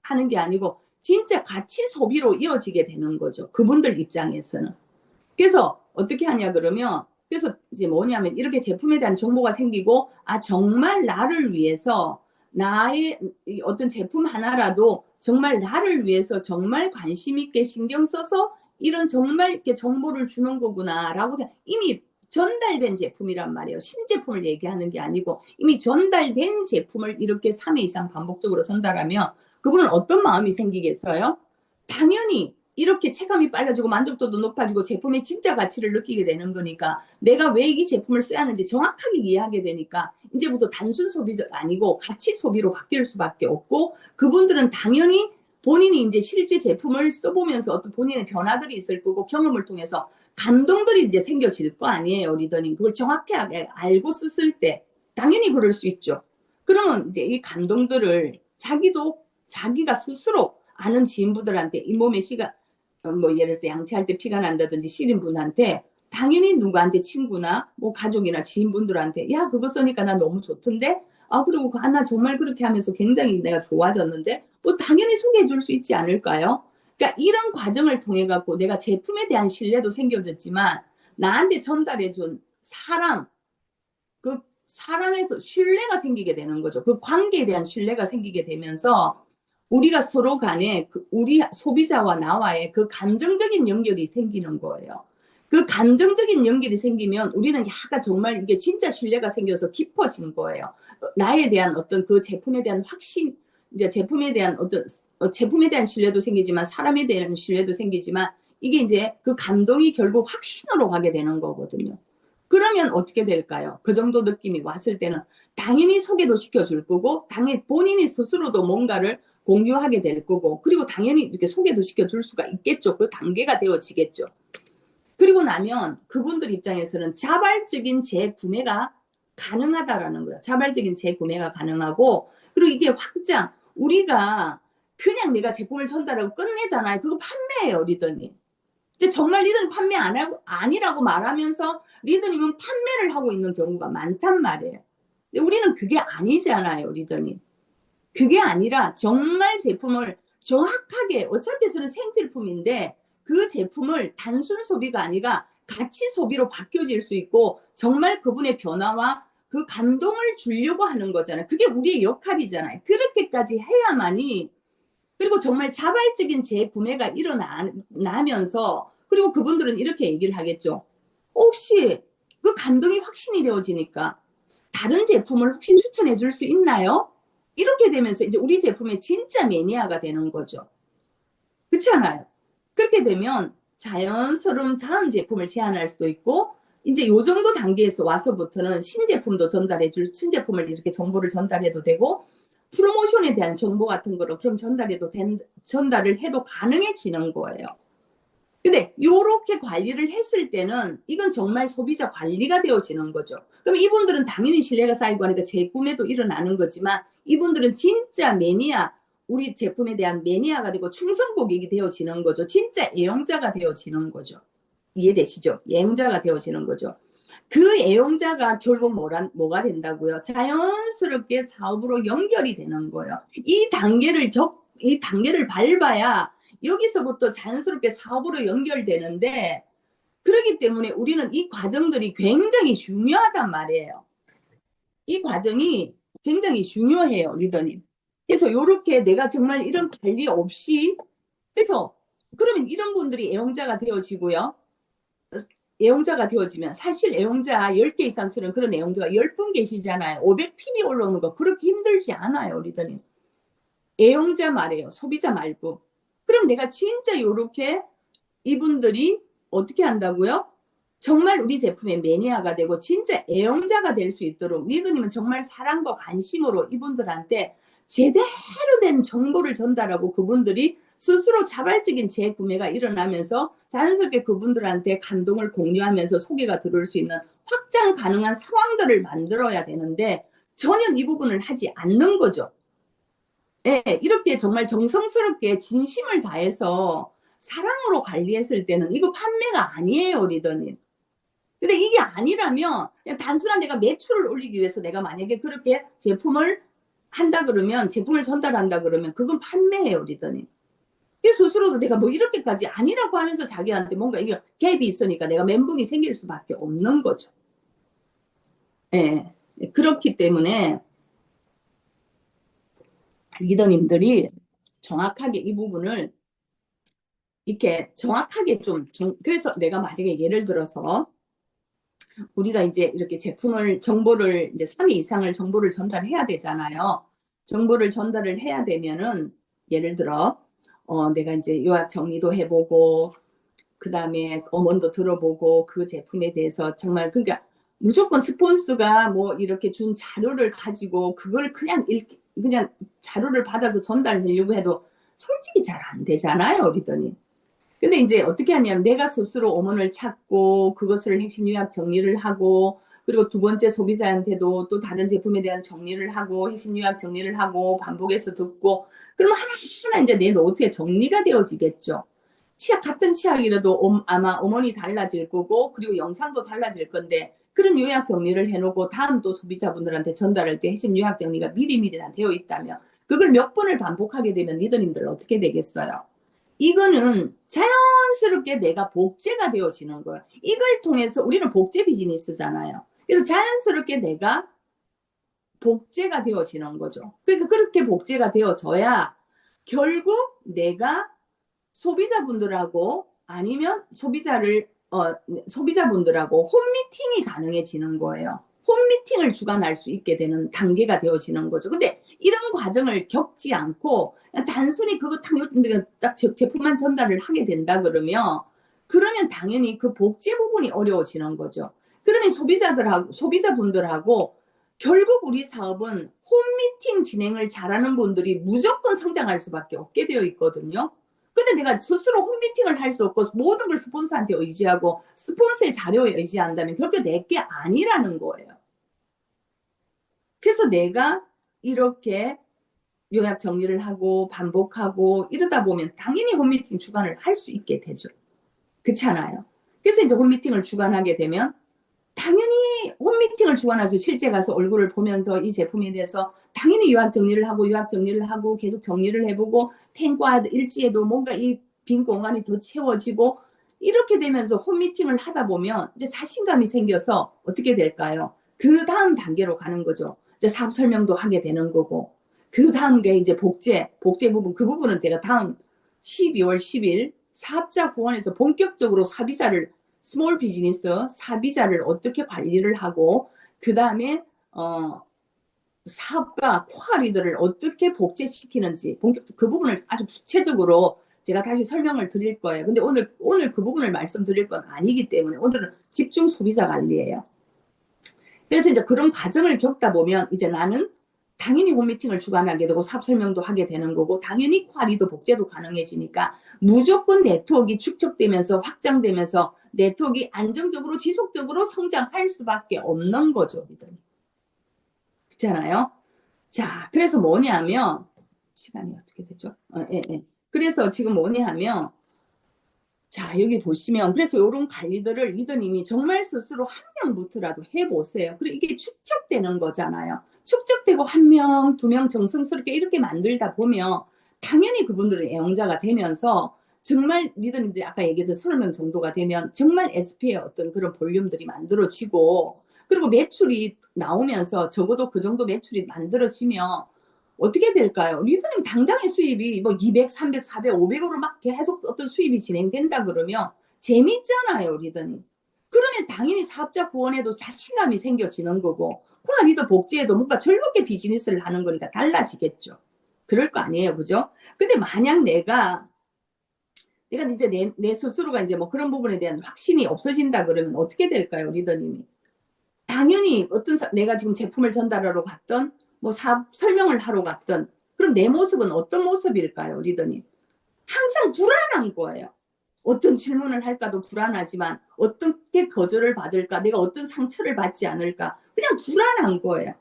하는 게 아니고 진짜 가치 소비로 이어지게 되는 거죠. 그분들 입장에서는. 그래서 어떻게 하냐 그러면 그래서 이제 뭐냐면 이렇게 제품에 대한 정보가 생기고 정말 나를 위해서 나의 어떤 제품 하나라도 정말 나를 위해서 정말 관심 있게 신경 써서 이런 정말 이렇게 정보를 주는 거구나라고 이미 전달된 제품이란 말이에요. 신제품을 얘기하는 게 아니고 이미 전달된 제품을 이렇게 3회 이상 반복적으로 전달하면 그분은 어떤 마음이 생기겠어요? 당연히 이렇게 체감이 빨라지고 만족도도 높아지고 제품의 진짜 가치를 느끼게 되는 거니까 내가 왜 이 제품을 써야 하는지 정확하게 이해하게 되니까 이제부터 단순 소비가 아니고 가치 소비로 바뀔 수밖에 없고 그분들은 당연히 본인이 이제 실제 제품을 써보면서 어떤 본인의 변화들이 있을 거고 경험을 통해서 감동들이 이제 생겨질 거 아니에요, 리더님. 그걸 정확하게 알고 썼을 때 당연히 그럴 수 있죠. 그러면 이제 이 감동들을 자기가 스스로 아는 지인분들한테 이 몸에 시가 뭐 예를 들어서 양치할 때 피가 난다든지 시린 분한테 당연히 누구한테 친구나 뭐 가족이나 지인분들한테 야 그거 쓰니까 나 너무 좋던데 아 그리고 나 정말 그렇게 하면서 굉장히 내가 좋아졌는데 뭐 당연히 소개해 줄 수 있지 않을까요? 그러니까 이런 과정을 통해 갖고 내가 제품에 대한 신뢰도 생겨졌지만 나한테 전달해 준 그 사람에서 신뢰가 생기게 되는 거죠. 그 관계에 대한 신뢰가 생기게 되면서 우리가 서로 간에 우리 소비자와 나와의 그 감정적인 연결이 생기는 거예요. 그 감정적인 연결이 생기면 우리는 약간 정말 이게 진짜 신뢰가 생겨서 깊어진 거예요. 나에 대한 어떤 그 제품에 대한 확신, 이제 제품에 대한 제품에 대한 신뢰도 생기지만 사람에 대한 신뢰도 생기지만 이게 이제 그 감동이 결국 확신으로 가게 되는 거거든요. 그러면 어떻게 될까요? 그 정도 느낌이 왔을 때는 당연히 소개도 시켜줄 거고 당연히 본인이 스스로도 뭔가를 공유하게 될 거고 그리고 당연히 이렇게 소개도 시켜줄 수가 있겠죠. 그 단계가 되어지겠죠. 그리고 나면 그분들 입장에서는 자발적인 재구매가 가능하다라는 거예요. 자발적인 재구매가 가능하고 그리고 이게 확장 우리가 그냥 내가 제품을 전달하고 끝내잖아요. 그거 판매예요, 리더님. 근데 정말 리더는 판매 안 하고 아니라고 말하면서 리더님은 판매를 하고 있는 경우가 많단 말이에요. 근데 우리는 그게 아니잖아요, 리더님. 그게 아니라 정말 제품을 정확하게 어차피 서는 생필품인데 그 제품을 단순 소비가 아니라 가치 소비로 바뀌어질 수 있고 정말 그분의 변화와 그 감동을 주려고 하는 거잖아요. 그게 우리의 역할이잖아요. 그렇게까지 해야만이 그리고 정말 자발적인 재구매가 일어나면서 그리고 그분들은 이렇게 얘기를 하겠죠. 혹시 그 감동이 확신이 되어지니까 다른 제품을 혹시 추천해 줄 수 있나요? 이렇게 되면서 이제 우리 제품의 진짜 매니아가 되는 거죠. 그렇잖아요. 그렇게 되면 자연스러운 다음 제품을 제안할 수도 있고 이제 요 정도 단계에서 와서부터는 신제품도 신제품을 이렇게 정보를 전달해도 되고 프로모션에 대한 정보 같은 거를 그럼 전달을 해도 가능해지는 거예요. 근데 요렇게 관리를 했을 때는 이건 정말 소비자 관리가 되어지는 거죠. 그럼 이분들은 당연히 신뢰가 쌓이고 하니까 재구매도 일어나는 거지만 이분들은 진짜 매니아, 우리 제품에 대한 매니아가 되고 충성 고객이 되어지는 거죠. 진짜 애용자가 되어지는 거죠. 이해되시죠? 애용자가 되어지는 거죠. 그 애용자가 결국 뭐가 된다고요? 자연스럽게 사업으로 연결이 되는 거예요. 이 단계를 밟아야 여기서부터 자연스럽게 사업으로 연결되는데 그렇기 때문에 우리는 이 과정들이 굉장히 중요하단 말이에요. 이 과정이 굉장히 중요해요, 리더님. 그래서 이렇게 내가 정말 이런 관리 없이 그래서 그러면 이런 분들이 애용자가 되어지고요. 애용자가 되어지면 사실 애용자 10개 이상 쓰는 그런 애용자가 10분 계시잖아요. 500pb 올라오는 거 그렇게 힘들지 않아요, 리더님. 애용자 말이에요. 소비자 말고. 그럼 내가 진짜 요렇게 이분들이 어떻게 한다고요? 정말 우리 제품의 매니아가 되고 진짜 애용자가 될 수 있도록 리더님은 정말 사랑과 관심으로 이분들한테 제대로 된 정보를 전달하고 그분들이 스스로 자발적인 재구매가 일어나면서 자연스럽게 그분들한테 감동을 공유하면서 소개가 들어올 수 있는 확장 가능한 상황들을 만들어야 되는데 전혀 이 부분을 하지 않는 거죠. 네, 이렇게 정말 정성스럽게 진심을 다해서 사랑으로 관리했을 때는 이거 판매가 아니에요, 리더님. 근데 이게 아니라면 그냥 단순한 내가 매출을 올리기 위해서 내가 만약에 그렇게 제품을 한다 그러면 제품을 전달한다 그러면 그건 판매예요, 리더님. 스스로도 내가 뭐 이렇게까지 아니라고 하면서 자기한테 뭔가 이게 갭이 있으니까 내가 멘붕이 생길 수밖에 없는 거죠. 예. 네, 그렇기 때문에 리더님들이 정확하게 이 부분을 이렇게 정확하게 그래서 내가 만약에 예를 들어서 우리가 이제 이렇게 제품을, 정보를, 이제 3회 이상을 정보를 전달해야 되잖아요. 정보를 전달을 해야 되면은, 예를 들어, 내가 이제 요약 정리도 해보고, 그 다음에 어원도 들어보고, 그 제품에 대해서 정말, 그러니까 무조건 스폰서가 뭐 이렇게 준 자료를 가지고, 그걸 그냥 자료를 받아서 전달하려고 해도 솔직히 잘 안 되잖아요, 우리들이. 근데 이제 어떻게 하냐면 내가 스스로 어원을 찾고 그것을 핵심 요약 정리를 하고 그리고 두 번째 소비자한테도 또 다른 제품에 대한 정리를 하고 핵심 요약 정리를 하고 반복해서 듣고 그러면 하나하나 이제 내 노트에 정리가 되어지겠죠. 치약 같은 치약이라도 아마 어원이 달라질 거고 그리고 영상도 달라질 건데 그런 요약 정리를 해놓고 다음 또 소비자분들한테 전달할 때 핵심 요약 정리가 미리미리 다 되어 있다면 그걸 몇 번을 반복하게 되면 리더님들 어떻게 되겠어요? 이거는 자연스럽게 내가 복제가 되어지는 거예요. 이걸 통해서 우리는 복제 비즈니스잖아요. 그래서 자연스럽게 내가 복제가 되어지는 거죠. 그러니까 그렇게 복제가 되어져야 결국 내가 소비자분들하고 아니면 소비자분들하고 홈미팅이 가능해지는 거예요. 홈미팅을 주관할 수 있게 되는 단계가 되어지는 거죠. 근데 이런 과정을 겪지 않고 단순히 그거 딱 제품만 전달을 하게 된다 그러면 당연히 그 복제 부분이 어려워지는 거죠. 그러면 소비자분들하고 결국 우리 사업은 홈미팅 진행을 잘하는 분들이 무조건 성장할 수밖에 없게 되어 있거든요. 근데 내가 스스로 홈미팅을 할 수 없고 모든 걸 스폰서한테 의지하고 스폰서의 자료에 의지한다면 결국 내게 아니라는 거예요. 그래서 내가 이렇게 요약 정리를 하고 반복하고 이러다 보면 당연히 홈미팅 주관을 할 수 있게 되죠. 그렇잖아요. 그래서 이제 홈미팅을 주관하게 되면 당연히 홈미팅을 주관하죠. 실제 가서 얼굴을 보면서 이 제품에 대해서 당연히 요약 정리를 하고 계속 정리를 해보고 탱과 일지에도 뭔가 이 빈 공간이 더 채워지고 이렇게 되면서 홈미팅을 하다 보면 이제 자신감이 생겨서 어떻게 될까요? 그 다음 단계로 가는 거죠. 이제 사업 설명도 하게 되는 거고 그 다음 게 이제 복제 부분 그 부분은 제가 다음 12월 10일 사업자 후원에서 본격적으로 스몰 비즈니스 사비자를 어떻게 관리를 하고 그 다음에 사업과 코어 리더를 어떻게 복제시키는지 그 부분을 아주 구체적으로 제가 다시 설명을 드릴 거예요. 근데 오늘 그 부분을 말씀드릴 건 아니기 때문에 오늘은 집중 소비자 관리예요. 그래서 이제 그런 과정을 겪다 보면 이제 나는 당연히 홈미팅을 주관하게 되고 사업 설명도 하게 되는 거고 당연히 쿼리도 복제도 가능해지니까 무조건 네트워크가 축적되면서 확장되면서 네트워크가 안정적으로 지속적으로 성장할 수밖에 없는 거죠. 그렇잖아요. 자, 그래서 뭐냐면 시간이 어떻게 되죠? 예. 그래서 지금 뭐냐면 자, 여기 보시면 그래서 이런 관리들을 리더님이 정말 스스로 한 명부터라도 해보세요. 그리고 이게 축적되는 거잖아요. 축적되고 한 명, 두 명 정성스럽게 이렇게 만들다 보면 당연히 그분들은 애용자가 되면서 정말 리더님들이 아까 얘기했던 30명 정도가 되면 정말 SP의 어떤 그런 볼륨들이 만들어지고 그리고 매출이 나오면서 적어도 그 정도 매출이 만들어지면 어떻게 될까요? 리더님 당장의 수입이 뭐 200, 300, 400, 500으로 막 계속 어떤 수입이 진행된다 그러면 재밌잖아요, 리더님. 그러면 당연히 사업자 구원에도 자신감이 생겨지는 거고, 코아 리더 복지에도 뭔가 즐겁게 비즈니스를 하는 거니까 달라지겠죠. 그럴 거 아니에요, 그죠? 근데 만약 내가 이제 내 스스로가 이제 뭐 그런 부분에 대한 확신이 없어진다 그러면 어떻게 될까요, 리더님이? 당연히 내가 지금 제품을 전달하러 갔던 뭐 사업 설명을 하러 갔던 그럼 내 모습은 어떤 모습일까요, 리더님? 항상 불안한 거예요. 어떤 질문을 할까도 불안하지만 어떻게 거절을 받을까, 내가 어떤 상처를 받지 않을까 그냥 불안한 거예요.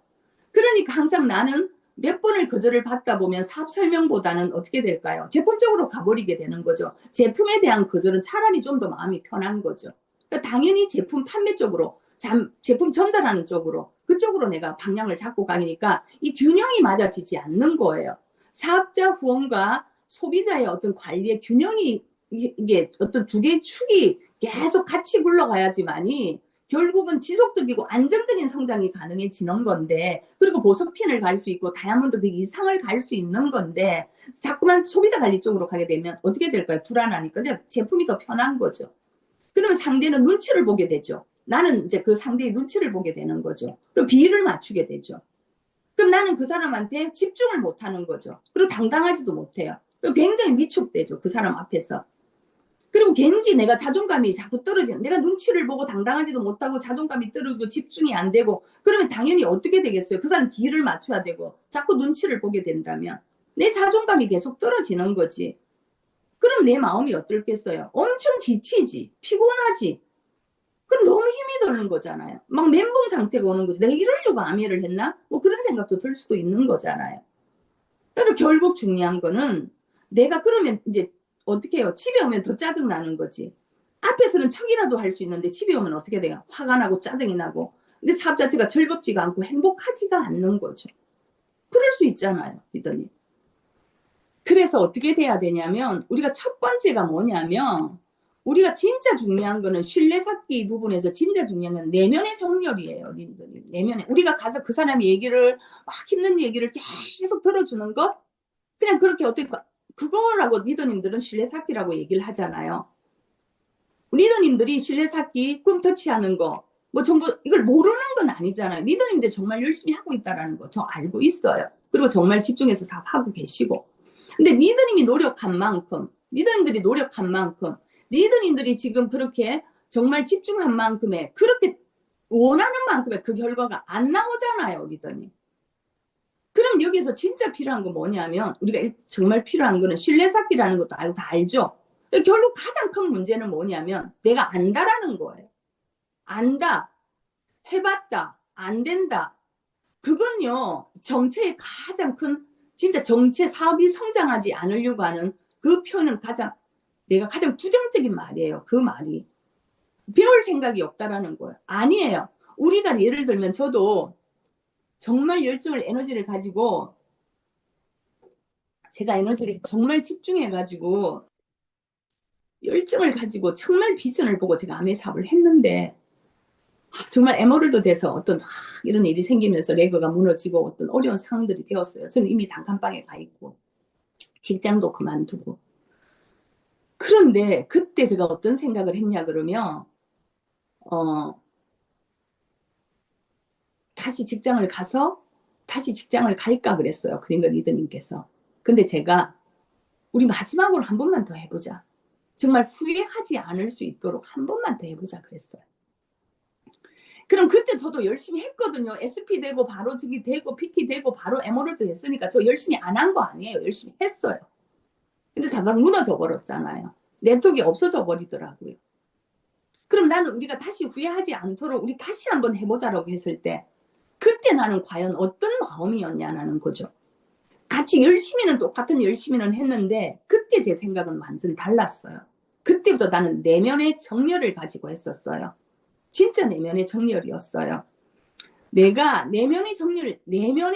그러니까 항상 나는 몇 번을 거절을 받다 보면 사업 설명보다는 어떻게 될까요? 제품 쪽으로 가버리게 되는 거죠. 제품에 대한 거절은 차라리 좀 더 마음이 편한 거죠. 그러니까 당연히 제품 판매 쪽으로 제품 전달하는 쪽으로 그쪽으로 내가 방향을 잡고 가니까 이 균형이 맞아지지 않는 거예요. 사업자 후원과 소비자의 어떤 관리의 균형이 이게 어떤 두 개의 축이 계속 같이 굴러가야지만이 결국은 지속적이고 안정적인 성장이 가능해지는 건데 그리고 보석핀을 갈 수 있고 다이아몬드 그 이상을 갈 수 있는 건데 자꾸만 소비자 관리 쪽으로 가게 되면 어떻게 될까요? 불안하니까 제품이 더 편한 거죠. 그러면 상대는 눈치를 보게 되죠. 나는 이제 그 상대의 눈치를 보게 되는 거죠. 그 비율을 맞추게 되죠. 그럼 나는 그 사람한테 집중을 못 하는 거죠. 그리고 당당하지도 못해요. 굉장히 위축되죠. 그 사람 앞에서. 그리고 괜히 내가 자존감이 자꾸 떨어지는, 내가 눈치를 보고 당당하지도 못하고 자존감이 떨어지고 집중이 안 되고, 그러면 당연히 어떻게 되겠어요? 그 사람 기회를 맞춰야 되고 자꾸 눈치를 보게 된다면 내 자존감이 계속 떨어지는 거지. 그럼 내 마음이 어떨겠어요? 엄청 지치지, 피곤하지. 그럼 너무 힘이 드는 거잖아요. 막 멘붕 상태가 오는 거지. 내가 이러려고 암회를 했나? 뭐 그런 생각도 들 수도 있는 거잖아요. 그래서 결국 중요한 거는 내가 그러면 이제 어떻게 해요? 집에 오면 더 짜증 나는 거지. 앞에서는 척이라도 할 수 있는데 집에 오면 어떻게 돼요? 화가 나고 짜증이 나고. 근데 사업 자체가 즐겁지가 않고 행복하지가 않는 거죠. 그럴 수 있잖아요, 리더님. 그래서 어떻게 돼야 되냐면 우리가 첫 번째가 뭐냐면 우리가 진짜 중요한 거는 신뢰 쌓기 부분에서 진짜 중요한 건 내면의 정렬이에요. 리더님. 내면에 우리가 가서 그 사람의 얘기를 막 힘든 얘기를 계속 들어주는 것 그냥 그렇게 어떻게 그거라고 리더님들은 신뢰 쌓기라고 얘기를 하잖아요. 리더님들이 신뢰 쌓기, 꿈터치하는 거, 뭐 전부 이걸 모르는 건 아니잖아요. 리더님들 정말 열심히 하고 있다라는 거 저 알고 있어요. 그리고 정말 집중해서 사업하고 계시고. 근데 리더님이 노력한 만큼, 리더님들이 노력한 만큼, 리더님들이 지금 그렇게 정말 집중한 만큼의 그렇게 원하는 만큼의 그 결과가 안 나오잖아요, 리더님. 그럼 여기서 진짜 필요한 건 뭐냐면 우리가 정말 필요한 거는 신뢰 쌓기라는 것도 다 알죠. 결국 가장 큰 문제는 뭐냐면 내가 안다라는 거예요. 안다, 해봤다, 안 된다. 그건요 정체의 가장 큰 진짜 정체 사업이 성장하지 않으려고 하는 그 표현은 내가 가장 부정적인 말이에요. 그 말이 배울 생각이 없다라는 거예요. 아니에요. 우리가 예를 들면 저도 정말 열정을 에너지를 가지고 제가 에너지를 정말 집중해가지고 열정을 가지고 정말 비전을 보고 제가 아메 사업을 했는데 정말 에머를도 돼서 어떤 이런 일이 생기면서 레거가 무너지고 어떤 어려운 상황들이 되었어요. 저는 이미 단칸방에 가 있고 직장도 그만두고 그런데 그때 제가 어떤 생각을 했냐 그러면 어, 다시 직장을 가서 다시 직장을 갈까 그랬어요. 그린거 리더님께서. 근데 제가 우리 마지막으로 한 번만 더 해보자. 정말 후회하지 않을 수 있도록 한 번만 더 해보자 그랬어요. 그럼 그때 저도 열심히 했거든요. SP 되고 바로 저기 되고 PT 되고 바로 에머럴드 했으니까 저 열심히 안 한 거 아니에요. 열심히 했어요. 근데 다가 무너져 버렸잖아요. 네트워크가 없어져 버리더라고요. 그럼 나는 우리가 다시 후회하지 않도록 우리 다시 한번 해보자라고 했을 때 그때 나는 과연 어떤 마음이었냐는 거죠. 같이 열심히는 똑같은 열심히는 했는데 그때 제 생각은 완전 달랐어요. 그때부터 나는 내면의 정열을 가지고 했었어요. 진짜 내면의 정열이었어요. 내가 내면의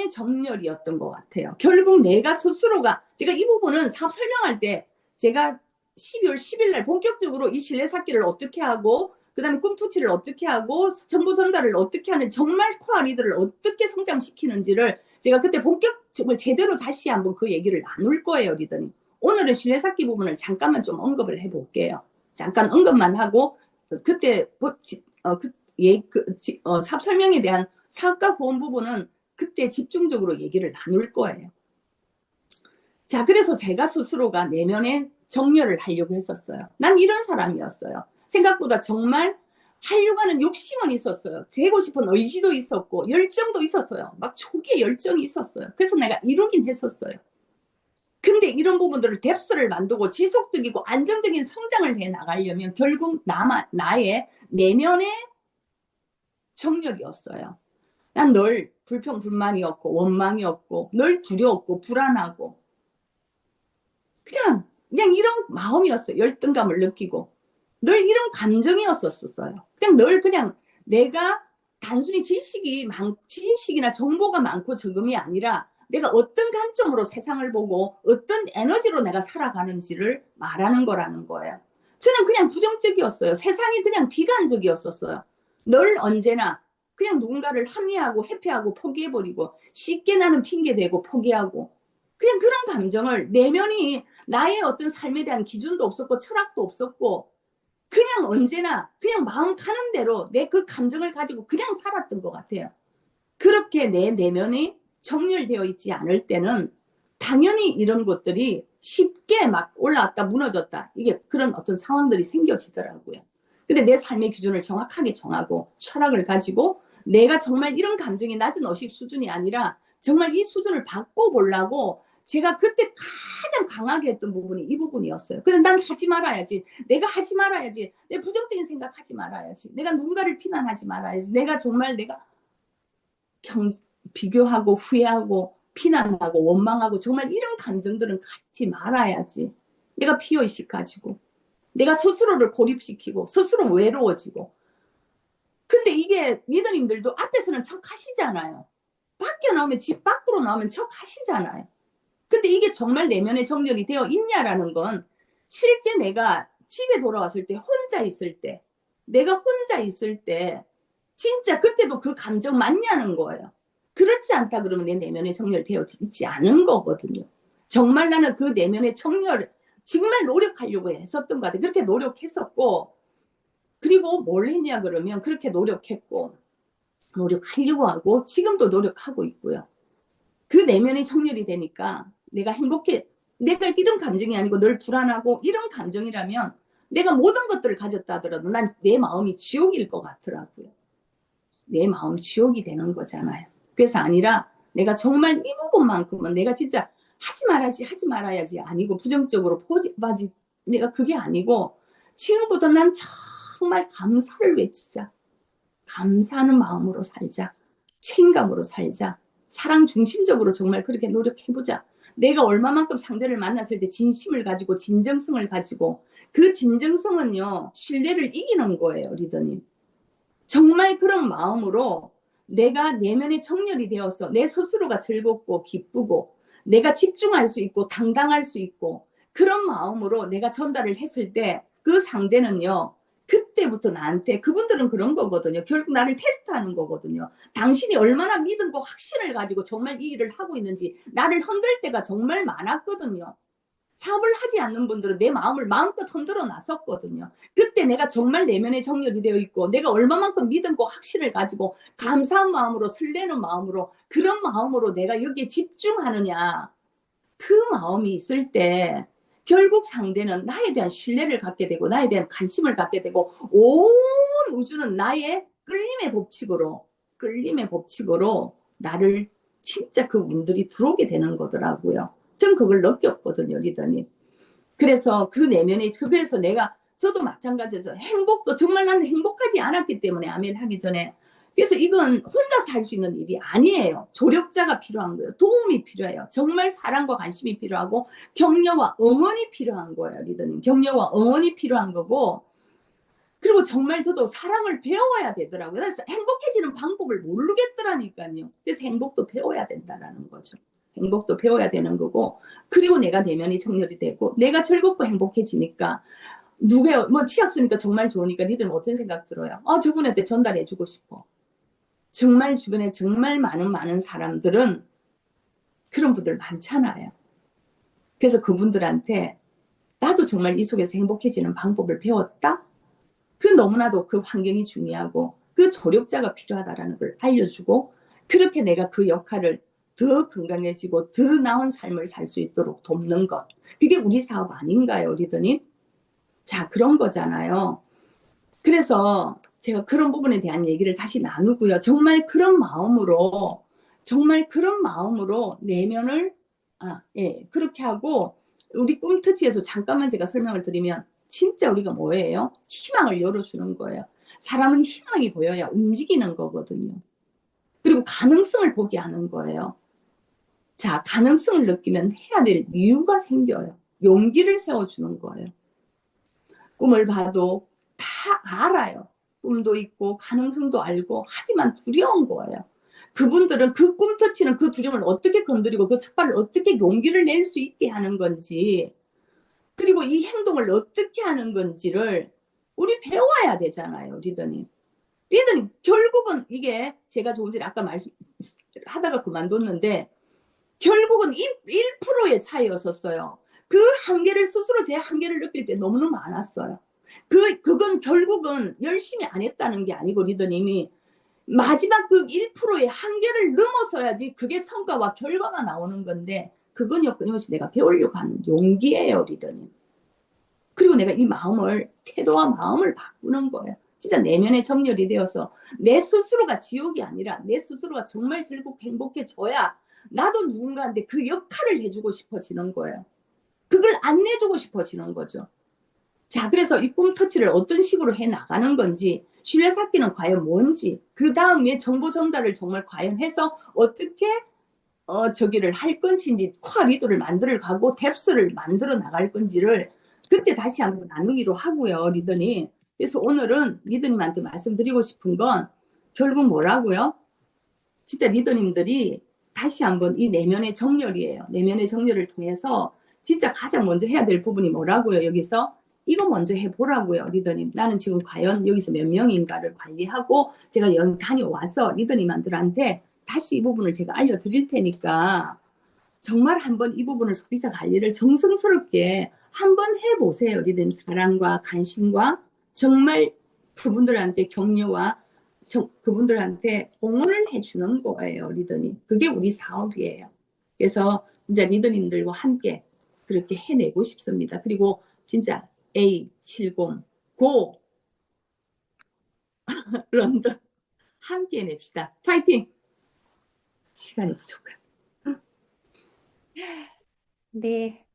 정열이었던 것 같아요. 결국 내가 스스로가, 제가 이 부분은 사업 설명할 때 제가 12월 10일 날 본격적으로 이 신뢰 쌓기를 어떻게 하고, 그 다음에 꿈투치를 어떻게 하고, 정보 전달을 어떻게 하는, 정말 코어 리더를 어떻게 성장시키는지를 제가 그때 본격적으로 제대로 다시 한번 그 얘기를 나눌 거예요, 리더님. 오늘은 신뢰 쌓기 부분을 잠깐만 좀 언급을 해볼게요. 잠깐 언급만 하고, 그때, 사업 설명에 대한 사업가 후원 부분은 그때 집중적으로 얘기를 나눌 거예요. 자, 그래서 제가 스스로가 내면의 정렬을 하려고 했었어요. 난 이런 사람이었어요. 생각보다 정말 하려고 하는 욕심은 있었어요. 되고 싶은 의지도 있었고 열정도 있었어요. 막 초기에 열정이 있었어요. 그래서 내가 이루긴 했었어요. 근데 이런 부분들을 뎁스를 만들고 지속적이고 안정적인 성장을 해 나가려면 결국 나의 내면의 정렬이었어요. 난 늘 불평불만이었고 원망이었고 늘 두려웠고 불안하고 그냥 이런 마음이었어요. 열등감을 느끼고 늘 이런 감정이었었어요. 그냥 내가 단순히 지식이나 정보가 많고 적음이 아니라 내가 어떤 관점으로 세상을 보고 어떤 에너지로 내가 살아가는지를 말하는 거라는 거예요. 저는 그냥 부정적이었어요. 세상이 그냥 비관적이었었어요. 늘 언제나 그냥 누군가를 합리하고 회피하고 포기해버리고 쉽게 나는 핑계대고 포기하고 그냥 그런 감정을 내면이 나의 어떤 삶에 대한 기준도 없었고 철학도 없었고 그냥 언제나 그냥 마음 가는 대로 내 그 감정을 가지고 그냥 살았던 것 같아요. 그렇게 내 내면이 정렬되어 있지 않을 때는 당연히 이런 것들이 쉽게 막 올라왔다 무너졌다 이게 그런 어떤 상황들이 생겨지더라고요. 근데 내 삶의 기준을 정확하게 정하고 철학을 가지고 내가 정말 이런 감정이 낮은 의식 수준이 아니라 정말 이 수준을 바꿔보려고 제가 그때 가장 강하게 했던 부분이 이 부분이었어요. 근데 난 하지 말아야지. 내가 하지 말아야지. 내 부정적인 생각하지 말아야지. 내가 누군가를 비난하지 말아야지. 내가 정말 내가 경, 비교하고 후회하고 비난하고 원망하고 정말 이런 감정들은 갖지 말아야지. 내가 피어의식 가지고 내가 스스로를 고립시키고 스스로 외로워지고 근데 이게 리더님들도 앞에서는 척 하시잖아요. 밖에 나오면 집 밖으로 나오면 척 하시잖아요. 근데 이게 정말 내면에 정렬이 되어 있냐라는 건 실제 내가 집에 돌아왔을 때 혼자 있을 때 내가 혼자 있을 때 진짜 그때도 그 감정 맞냐는 거예요. 그렇지 않다 그러면 내 내면에 정렬되어 있지 않은 거거든요. 정말 나는 그 내면의 정렬을 정말 노력하려고 했었던 것 같아요. 그렇게 노력했었고 그리고 뭘 했냐 그러면 그렇게 노력했고 노력하려고 하고 지금도 노력하고 있고요. 그 내면이 정렬이 되니까 내가 행복해. 내가 이런 감정이 아니고 늘 불안하고 이런 감정이라면 내가 모든 것들을 가졌다 하더라도 난 내 마음이 지옥일 것 같더라고요. 내 마음 지옥이 되는 거잖아요. 그래서 아니라 내가 정말 이 부분만큼은 내가 진짜 하지 말아야지 하지 말아야지 아니고 부정적으로 포집하지 내가 그게 아니고 지금부터 난 정말 감사를 외치자. 감사하는 마음으로 살자. 책임감으로 살자. 사랑 중심적으로 정말 그렇게 노력해보자. 내가 얼마만큼 상대를 만났을 때 진심을 가지고 진정성을 가지고 그 진정성은요 신뢰를 이기는 거예요 리더님. 정말 그런 마음으로 내가 내면에 정렬이 되어서 내 스스로가 즐겁고 기쁘고 내가 집중할 수 있고 당당할 수 있고 그런 마음으로 내가 전달을 했을 때 그 상대는요 그때부터 나한테 그분들은 그런 거거든요. 결국 나를 테스트하는 거거든요. 당신이 얼마나 믿음과 확신을 가지고 정말 이 일을 하고 있는지 나를 흔들 때가 정말 많았거든요. 사업을 하지 않는 분들은 내 마음을 마음껏 흔들어 놨었거든요. 그때 내가 정말 내면에 정렬이 되어 있고 내가 얼마만큼 믿음과 확신을 가지고 감사한 마음으로 설레는 마음으로 그런 마음으로 내가 여기에 집중하느냐 그 마음이 있을 때 결국 상대는 나에 대한 신뢰를 갖게 되고 나에 대한 관심을 갖게 되고 온 우주는 나의 끌림의 법칙으로 나를 진짜 그 운들이 들어오게 되는 거더라고요. 전 그걸 느꼈거든요, 리더님. 그래서 그 내면에 그래서 내가 저도 마찬가지에서 행복도 정말 나는 행복하지 않았기 때문에 아멘 하기 전에 그래서 이건 혼자 살 수 있는 일이 아니에요. 조력자가 필요한 거예요. 도움이 필요해요. 정말 사랑과 관심이 필요하고 격려와 응원이 필요한 거예요, 리더님. 격려와 응원이 필요한 거고 그리고 정말 저도 사랑을 배워야 되더라고요. 그래서 행복해지는 방법을 모르겠더라니까요. 그래서 행복도 배워야 된다는 거죠. 행복도 배워야 되는 거고 그리고 내가 내면이 정렬이 되고 내가 즐겁고 행복해지니까 누가 뭐 치약 쓰니까 정말 좋으니까 니들 어떤 생각 들어요? 저분한테 전달해주고 싶어. 정말 주변에 정말 많은 사람들은 그런 분들 많잖아요. 그래서 그분들한테 나도 정말 이 속에서 행복해지는 방법을 배웠다? 그 너무나도 그 환경이 중요하고 그 조력자가 필요하다는 걸 알려주고 그렇게 내가 그 역할을 더 건강해지고 더 나은 삶을 살 수 있도록 돕는 것. 그게 우리 사업 아닌가요, 리더님? 자, 그런 거잖아요. 그래서 제가 그런 부분에 대한 얘기를 다시 나누고요. 정말 그런 마음으로 내면을, 그렇게 하고, 우리 꿈터치에서 잠깐만 제가 설명을 드리면, 진짜 우리가 뭐예요? 희망을 열어주는 거예요. 사람은 희망이 보여야 움직이는 거거든요. 그리고 가능성을 보게 하는 거예요. 자, 가능성을 느끼면 해야 될 이유가 생겨요. 용기를 세워주는 거예요. 꿈을 봐도 다 알아요. 꿈도 있고 가능성도 알고 하지만 두려운 거예요. 그분들은 그 꿈터치는 그 두려움을 어떻게 건드리고 그 척발을 어떻게 용기를 낼 수 있게 하는 건지 그리고 이 행동을 어떻게 하는 건지를 우리 배워야 되잖아요. 리더님. 리더님 결국은 이게 제가 조금 전에 아까 말씀하다가 그만뒀는데 결국은 1%의 차이였었어요. 그 한계를 스스로 제 한계를 느낄 때 너무너무 많았어요. 그건 결국은 열심히 안 했다는 게 아니고, 리더님이 마지막 그 1%의 한계를 넘어서야지 그게 성과와 결과가 나오는 건데, 그건요, 끊임없이 내가 배우려고 하는 용기예요, 리더님. 그리고 내가 이 마음을, 태도와 마음을 바꾸는 거예요. 진짜 내면의 정렬이 되어서 내 스스로가 지옥이 아니라 내 스스로가 정말 즐겁고 행복해져야 나도 누군가한테 그 역할을 해주고 싶어지는 거예요. 그걸 안 내주고 싶어지는 거죠. 자, 그래서 이 꿈터치를 어떤 식으로 해 나가는 건지, 신뢰 쌓기는 과연 뭔지, 그 다음에 정보 전달을 정말 과연 해서 어떻게 저기를 할 건지, 쿼리도를 만들어 가고 뎁스를 만들어 나갈 건지를 그때 다시 한번 나누기로 하고요, 리더님. 그래서 오늘은 리더님한테 말씀드리고 싶은 건 결국 뭐라고요? 진짜 리더님들이 다시 한번 이 내면의 정렬이에요. 내면의 정렬을 통해서 진짜 가장 먼저 해야 될 부분이 뭐라고요? 여기서 이거 먼저 해보라고요, 리더님. 나는 지금 과연 여기서 몇 명인가를 관리하고 제가 여기 다녀와서 리더님들한테 다시 이 부분을 제가 알려드릴 테니까 정말 한번 이 부분을 소비자 관리를 정성스럽게 한번 해보세요. 리더님 사랑과 관심과 정말 그분들한테 격려와 그분들한테 응원을 해주는 거예요. 리더님. 그게 우리 사업이에요. 그래서 진짜 리더님들과 함께 그렇게 해내고 싶습니다. 그리고 진짜 A70 고 런던 함께 해냅시다. 파이팅! 시간이 부족해. 네.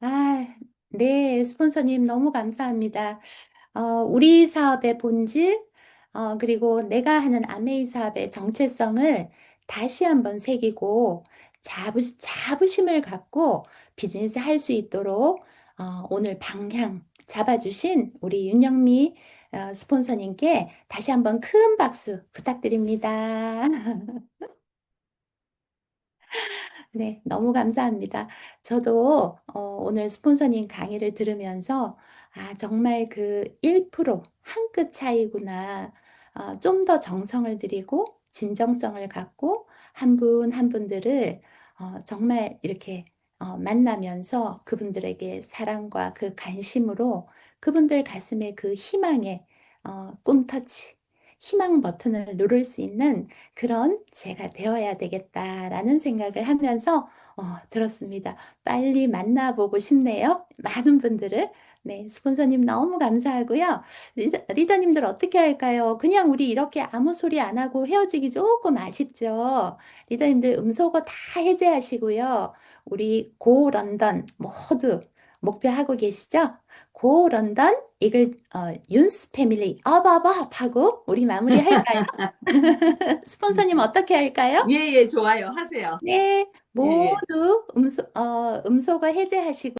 아, 네, 스폰서님 너무 감사합니다. 우리 사업의 본질, 그리고 내가 하는 아메이 사업의 정체성을 다시 한번 새기고 자부심을 갖고 비즈니스 할 수 있도록 오늘 방향 잡아주신 우리 윤영미 스폰서님께 다시 한번 큰 박수 부탁드립니다. 네, 너무 감사합니다. 저도 오늘 스폰서님 강의를 들으면서 정말 그 1%, 한 끗 차이구나. 좀 더 정성을 들이고 진정성을 갖고 한 분 한 분들을 정말 이렇게 만나면서 그분들에게 사랑과 그 관심으로 그분들 가슴에 그 희망의 꿈터치, 희망 버튼을 누를 수 있는 그런 제가 되어야 되겠다라는 생각을 하면서 들었습니다. 빨리 만나보고 싶네요. 많은 분들을. 네, 스폰서님 너무 감사하고요. 리더님들 어떻게 할까요? 그냥 우리 이렇게 아무 소리 안 하고 헤어지기 조금 아쉽죠. 리더님들 음소거 다 해제하시고요. 우리 고 런던 모두 목표하고 계시죠? 고 런던 이글 윤스 패밀리 업업업 하고 우리 마무리할까요? 스폰서님 어떻게 할까요? 예, 예, 좋아요. 하세요. 네, 예, 예. 모두 음소거 해제하시고